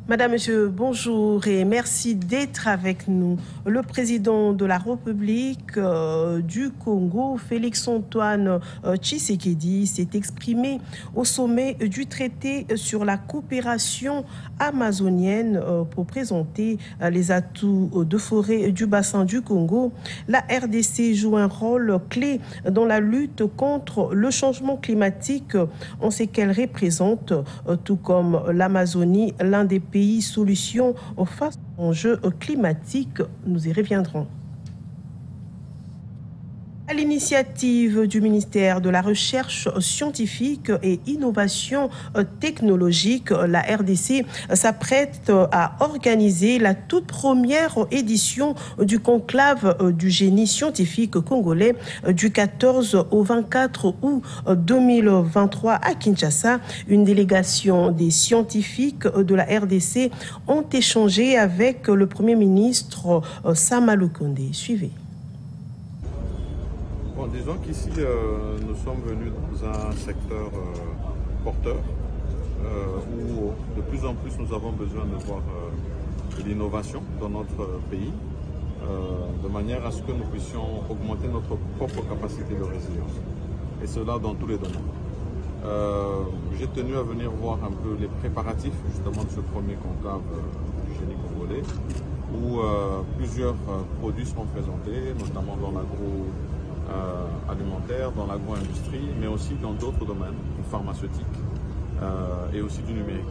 Madame, Monsieur, bonjour et merci d'être avec nous. Le président de la République du Congo, Félix-Antoine Tshisekedi, s'est exprimé au sommet du traité sur la coopération amazonienne pour présenter les atouts de forêt du bassin du Congo. La RDC joue un rôle clé dans la lutte contre le changement climatique en ce qu'elle représente, tout comme l'Amazonie, l'un des pays solutions face aux enjeux climatiques. Nous y reviendrons. À l'initiative du ministère de la Recherche scientifique et innovation technologique, la RDC s'apprête à organiser la toute première édition du conclave du génie scientifique congolais du 14 au 24 août 2023 à Kinshasa. Une délégation des scientifiques de la RDC ont échangé avec le Premier ministre Sama Lukonde. Suivez. Bon, disons qu'ici, nous sommes venus dans un secteur porteur où de plus en plus nous avons besoin de voir de l'innovation dans notre pays de manière à ce que nous puissions augmenter notre propre capacité de résilience. Et cela dans tous les domaines. J'ai tenu à venir voir un peu les préparatifs justement de ce premier conclave du génie congolais où plusieurs produits seront présentés, notamment dans alimentaire, dans l'agro-industrie, mais aussi dans d'autres domaines, pharmaceutiques et aussi du numérique.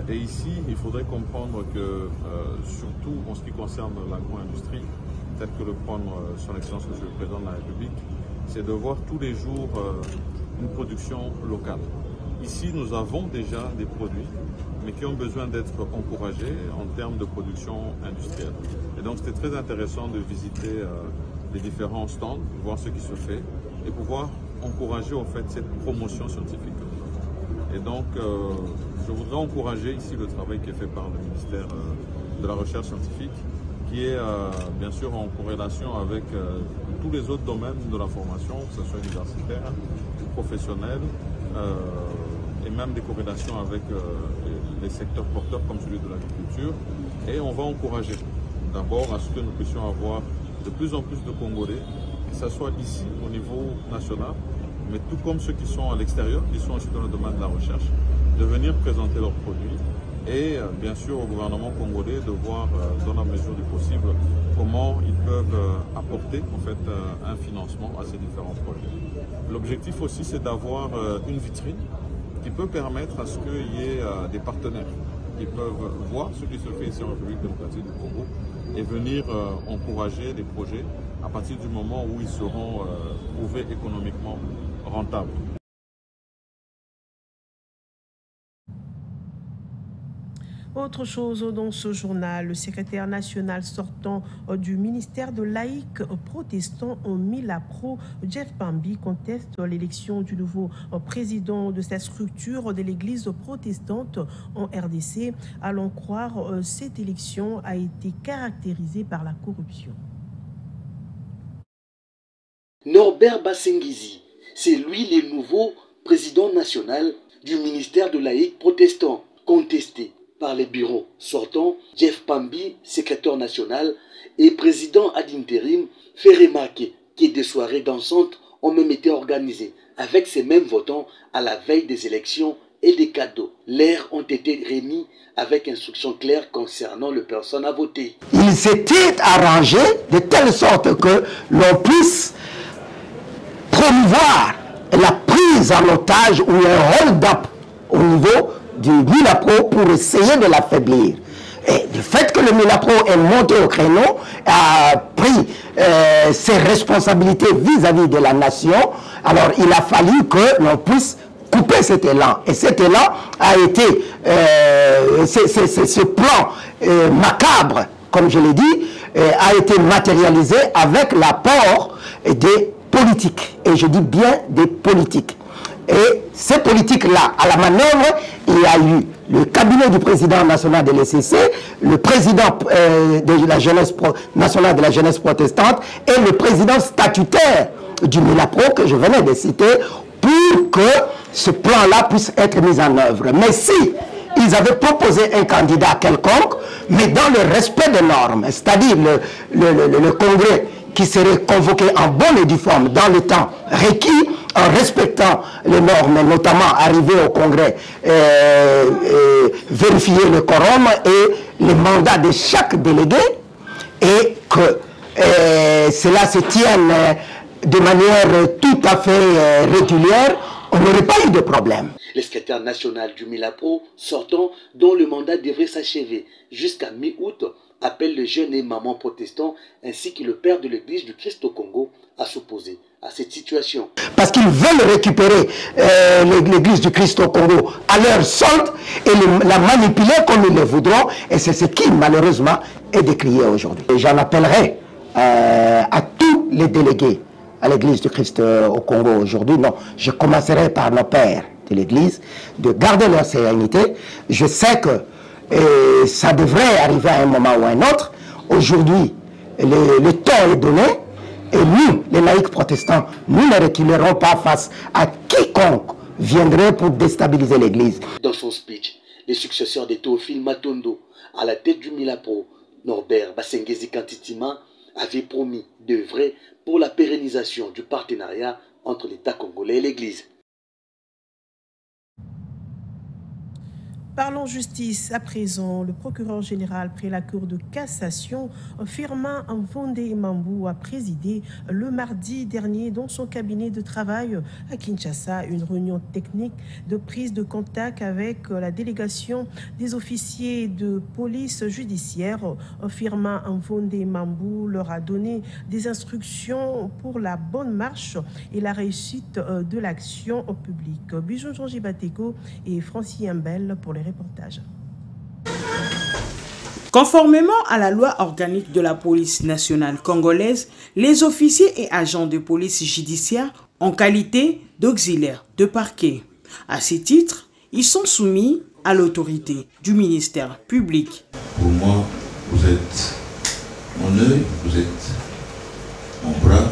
Et ici, il faudrait comprendre que, surtout en ce qui concerne l'agro-industrie, tel que le prône son Excellence Monsieur le Président de la République, c'est de voir tous les jours une production locale. Ici, nous avons déjà des produits, mais qui ont besoin d'être encouragés en termes de production industrielle. Et donc, c'était très intéressant de visiter les différents stands, voir ce qui se fait et pouvoir encourager en fait cette promotion scientifique que nous avons. Et donc, je voudrais encourager ici le travail qui est fait par le ministère de la Recherche scientifique, qui est bien sûr en corrélation avec tous les autres domaines de la formation, que ce soit universitaire, professionnel, et même des corrélations avec les secteurs porteurs comme celui de l'agriculture. Et on va encourager d'abord à ce que nous puissions avoir de plus en plus de Congolais, que ce soit ici au niveau national, mais tout comme ceux qui sont à l'extérieur, qui sont aussi dans le domaine de la recherche, de venir présenter leurs produits et bien sûr au gouvernement congolais de voir dans la mesure du possible comment ils peuvent apporter en fait un financement à ces différents projets. L'objectif aussi c'est d'avoir une vitrine qui peut permettre à ce qu'il y ait des partenaires qui peuvent voir ce qui se fait ici en République démocratique du Congo et venir encourager des projets à partir du moment où ils seront prouvés économiquement rentables. Autre chose dans ce journal, le secrétaire national sortant du ministère de laïcs protestants en Milapro, Jeff Pambi, conteste l'élection du nouveau président de cette structure de l'église protestante en RDC. Allons croire, cette élection a été caractérisée par la corruption. Norbert Bassengizi, c'est lui le nouveau président national du ministère de laïcs protestants, contesté par les bureaux sortants. Jeff Pambi, secrétaire national et président ad intérim, fait remarquer que des soirées dansantes ont même été organisées avec ces mêmes votants à la veille des élections et des cadeaux. L'air ont été remis avec instructions claires concernant les personnes à voter. Il s'était arrangé de telle sorte que l'on puisse promouvoir la prise en otage ou un hold-up au niveau du Milapro pour essayer de l'affaiblir. Et du fait que le Milapro est monté au créneau, a pris ses responsabilités vis-à-vis de la nation, alors il a fallu que l'on puisse couper cet élan. Et cet élan a été, ce plan macabre, comme je l'ai dit, a été matérialisé avec l'apport des politiques. Et je dis bien des politiques. Et ces politiques-là, à la manœuvre, il y a eu le cabinet du président national de l'ECC, le président de la jeunesse nationale de la jeunesse protestante et le président statutaire du Milapro que je venais de citer pour que ce plan-là puisse être mis en œuvre. Mais si ils avaient proposé un candidat quelconque, mais dans le respect des normes, c'est-à-dire le congrès qui serait convoqué en bonne et due forme dans le temps requis, en respectant les normes, notamment arriver au congrès, vérifier le quorum et les mandats de chaque délégué, et que cela se tienne de manière tout à fait régulière, on n'aurait pas eu de problème. Le secrétaire national du Milapro sortant, dont le mandat devrait s'achever jusqu'à mi-août, appelle les jeunes et mamans protestants ainsi que le père de l'église du Christ au Congo à s'opposer à cette situation. Parce qu'ils veulent récupérer l'église du Christ au Congo à leur solde et la manipuler comme ils le voudront, et c'est ce qui malheureusement est décrié aujourd'hui. J'en appellerai à tous les délégués à l'église du Christ au Congo aujourd'hui. Non, je commencerai par nos pères de l'église de garder leur sérénité. Je sais que ça devrait arriver à un moment ou à un autre. Aujourd'hui, le temps est donné. Et nous, les laïcs protestants, nous ne reculerons pas face à quiconque viendrait pour déstabiliser l'Église. Dans son speech, les successeurs de Théophile Matondo, à la tête du Milapro, Norbert Basengezi Kantitima, avait promis d'œuvrer pour la pérennisation du partenariat entre l'État congolais et l'Église. Parlons justice à présent. Le procureur général près la Cour de cassation, Firmin Mvonde Mambou, a présidé le mardi dernier dans son cabinet de travail à Kinshasa une réunion technique de prise de contact avec la délégation des officiers de police judiciaire. Firmin Mvonde Mambou leur a donné des instructions pour la bonne marche et la réussite de l'action publique. Bijou Jean-J Bateko et Francis Mbel pour les reportage. Conformément à la loi organique de la police nationale congolaise, les officiers et agents de police judiciaire ont qualité d'auxiliaires de parquet. À ce titre, ils sont soumis à l'autorité du ministère public. Pour moi, vous êtes mon œil, vous êtes mon bras,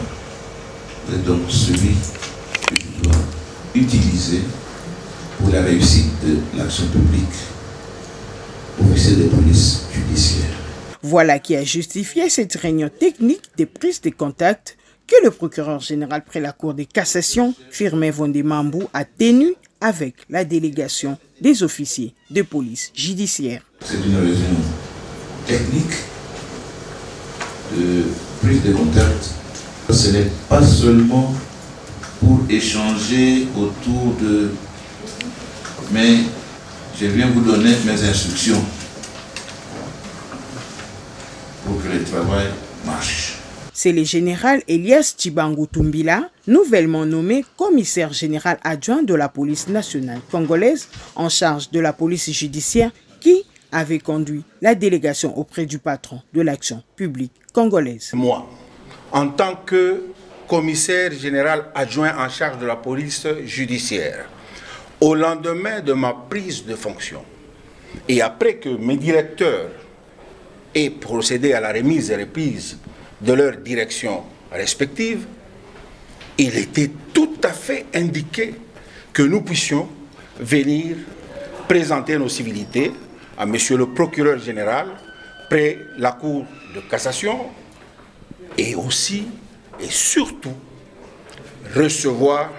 vous êtes donc celui que je dois utiliser pour la réussite de l'action publique, officier de police judiciaire. Voilà qui a justifié cette réunion technique de prise de contact que le procureur général près la Cour de cassation, Firmin Mvonde Mambou, a tenue avec la délégation des officiers de police judiciaire. C'est une réunion technique de prise de contact. Ce n'est pas seulement pour échanger autour de... Mais je viens vous donner mes instructions pour que le travail marche. C'est le général Elias Tchibangu Tumbila, nouvellement nommé commissaire général adjoint de la police nationale congolaise en charge de la police judiciaire, qui avait conduit la délégation auprès du patron de l'action publique congolaise. Moi, en tant que commissaire général adjoint en charge de la police judiciaire, au lendemain de ma prise de fonction, et après que mes directeurs aient procédé à la remise et reprise de leurs directions respectives, il était tout à fait indiqué que nous puissions venir présenter nos civilités à monsieur le procureur général près la Cour de cassation et aussi et surtout recevoir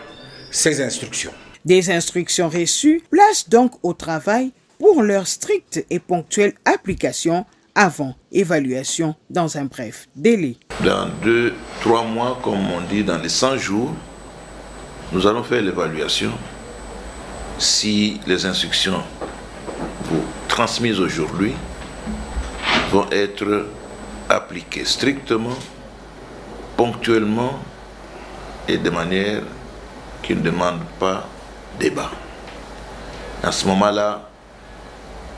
ses instructions. Des instructions reçues placent donc au travail pour leur stricte et ponctuelle application avant évaluation dans un bref délai. Dans 2-3 mois, comme on dit, dans les 100 jours, nous allons faire l'évaluation. Si les instructions vous transmises aujourd'hui vont être appliquées strictement, ponctuellement et de manière qui ne demande pas débat. À ce moment-là,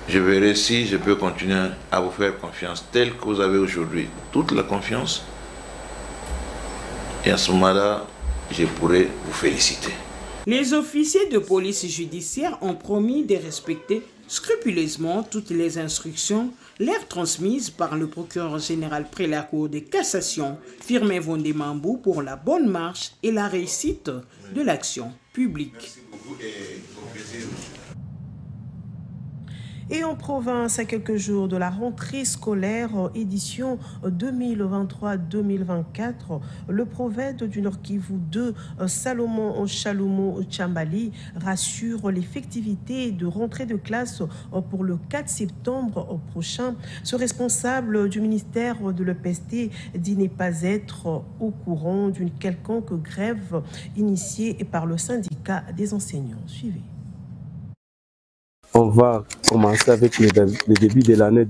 je verrai si je peux continuer à vous faire confiance telle que vous avez aujourd'hui toute la confiance. Et à ce moment-là, je pourrai vous féliciter. Les officiers de police judiciaire ont promis de respecter scrupuleusement toutes les instructions leur transmises par le procureur général près la Cour de cassation, Firmin Mvonde Mambou, pour la bonne marche et la réussite de l'action publique. Et en province, à quelques jours de la rentrée scolaire édition 2023-2024, le prophète du Nord Kivu 2, Salomon Chalomo Tchambali, rassure l'effectivité de rentrée de classe pour le 4 septembre prochain. Ce responsable du ministère de l'EPST dit ne pas être au courant d'une quelconque grève initiée par le syndicat des enseignants. Suivez. On va commencer avec le début de l'année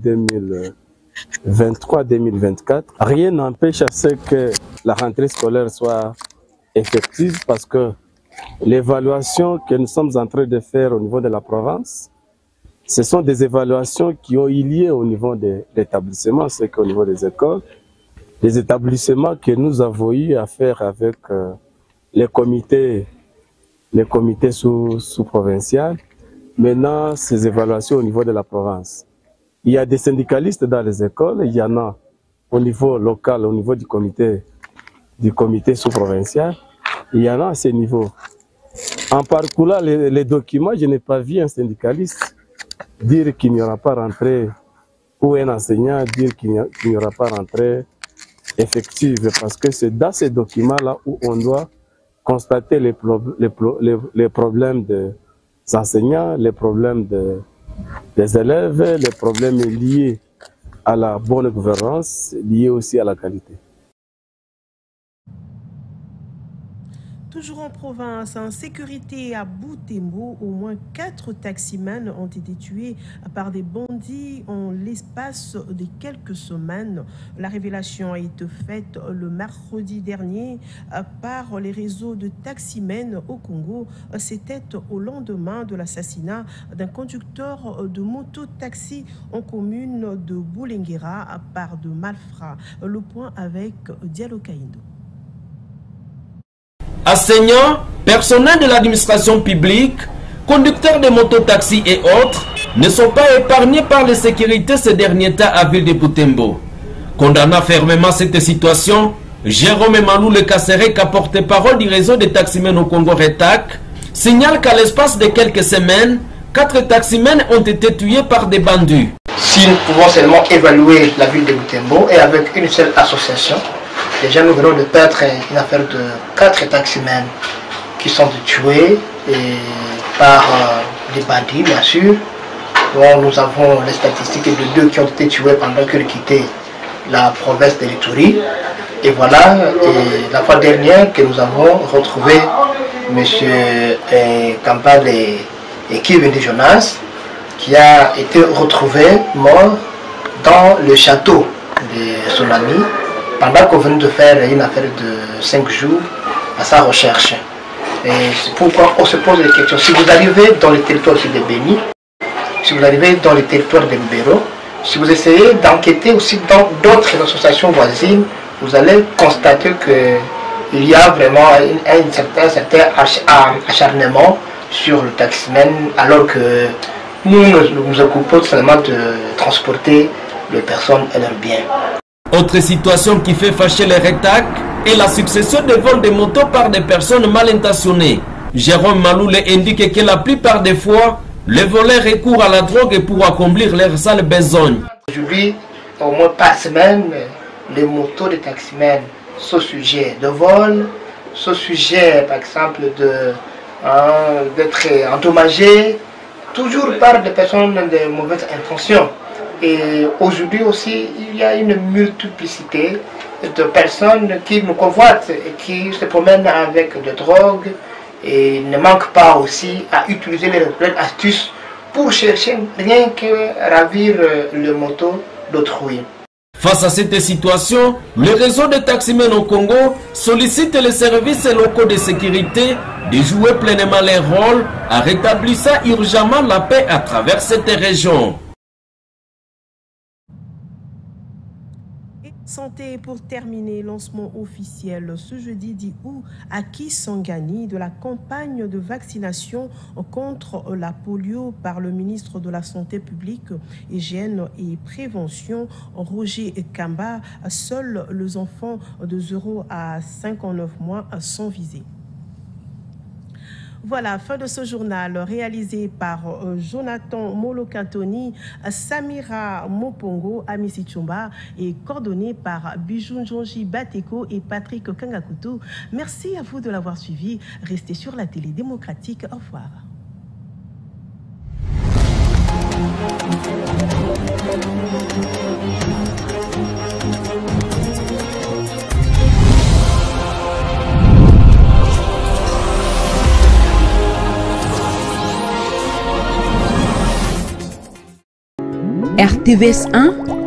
2023-2024. Rien n'empêche à ce que la rentrée scolaire soit effective parce que l'évaluation que nous sommes en train de faire au niveau de la province, ce sont des évaluations qui ont eu lieu au niveau des établissements, c'est qu'au niveau des écoles, des établissements que nous avons eu à faire avec les comités sous-provinciaux. Maintenant, ces évaluations au niveau de la province. Il y a des syndicalistes dans les écoles, il y en a au niveau local, au niveau du comité sous-provincial, il y en a à ce niveau. En parcourant les documents, je n'ai pas vu un syndicaliste dire qu'il n'y aura pas rentrée, ou un enseignant dire qu'il n'y aura pas rentrée effective, parce que c'est dans ces documents-là où on doit constater les problèmes des enseignants, les problèmes des élèves, les problèmes liés à la bonne gouvernance, liés aussi à la qualité. Toujours en province, en sécurité à Butembo, au moins 4 taximans ont été tués par des bandits en l'espace de quelques semaines. La révélation a été faite le mercredi dernier par les réseaux de taximens au Congo. C'était au lendemain de l'assassinat d'un conducteur de moto-taxi en commune de Boulenguera par de malfrats. Le point avec Diallo Kaindo. Enseignants, personnels de l'administration publique, conducteurs de mototaxis et autres ne sont pas épargnés par les sécurités ces derniers temps à ville de Butembo. Condamnant fermement cette situation, Jérôme Maloule Kassereka, porte-parole du réseau des taximens au Congo RETAC, signale qu'à l'espace de quelques semaines, 4 taximens ont été tués par des bandits. Si nous pouvons seulement évaluer la ville de Butembo et avec une seule association, déjà nous venons de perdre une affaire de 4 taximens qui sont tués par des bandits, bien sûr. Bon, nous avons les statistiques de 2 qui ont été tués pendant qu'ils quittaient la province de l'Ituri. Et voilà, et la fois dernière que nous avons retrouvé M. Kampal et Kevin de Jonas, qui a été retrouvé mort dans le château de son ami, pendant qu'on venait de faire une affaire de 5 jours à sa recherche. Et c'est pourquoi on se pose des questions. Si vous arrivez dans le territoire de Béni, si vous arrivez dans le territoire de Mbero, si vous essayez d'enquêter aussi dans d'autres associations voisines, vous allez constater qu'il y a vraiment un certain acharnement sur le taximan, alors que nous nous occupons seulement de transporter les personnes et leurs biens. Autre situation qui fait fâcher les RETAC est la succession de vols de motos par des personnes mal intentionnées. Jérôme Maloule indique que la plupart des fois, les voleurs recourent à la drogue pour accomplir leurs sales besognes. Aujourd'hui, au moins par semaine, les motos des taximens sont sujets de vol, sont sujets par exemple d'être endommagés, toujours par des personnes de mauvaise intention. Et aujourd'hui aussi, il y a une multiplicité de personnes qui nous convoitent et qui se promènent avec de drogue et ne manquent pas aussi à utiliser les astuces pour chercher rien que ravir le moto d'autrui. Face à cette situation, le réseau de taximens au Congo sollicite les services locaux de sécurité de jouer pleinement leur rôle en rétablissant urgemment la paix à travers cette région. Santé pour terminer, lancement officiel ce jeudi 10 août à Kisangani de la campagne de vaccination contre la polio par le ministre de la Santé publique, Hygiène et Prévention, Roger Kamba. Seuls les enfants de 0 à 59 mois sont visés. Voilà, fin de ce journal réalisé par Jonathan Molokantoni, Samira Mopongo, Amissi Chumba et coordonné par Bijou Njonji Bateko et Patrick Kangakutu. Merci à vous de l'avoir suivi. Restez sur la télé démocratique. Au revoir. RTVS 1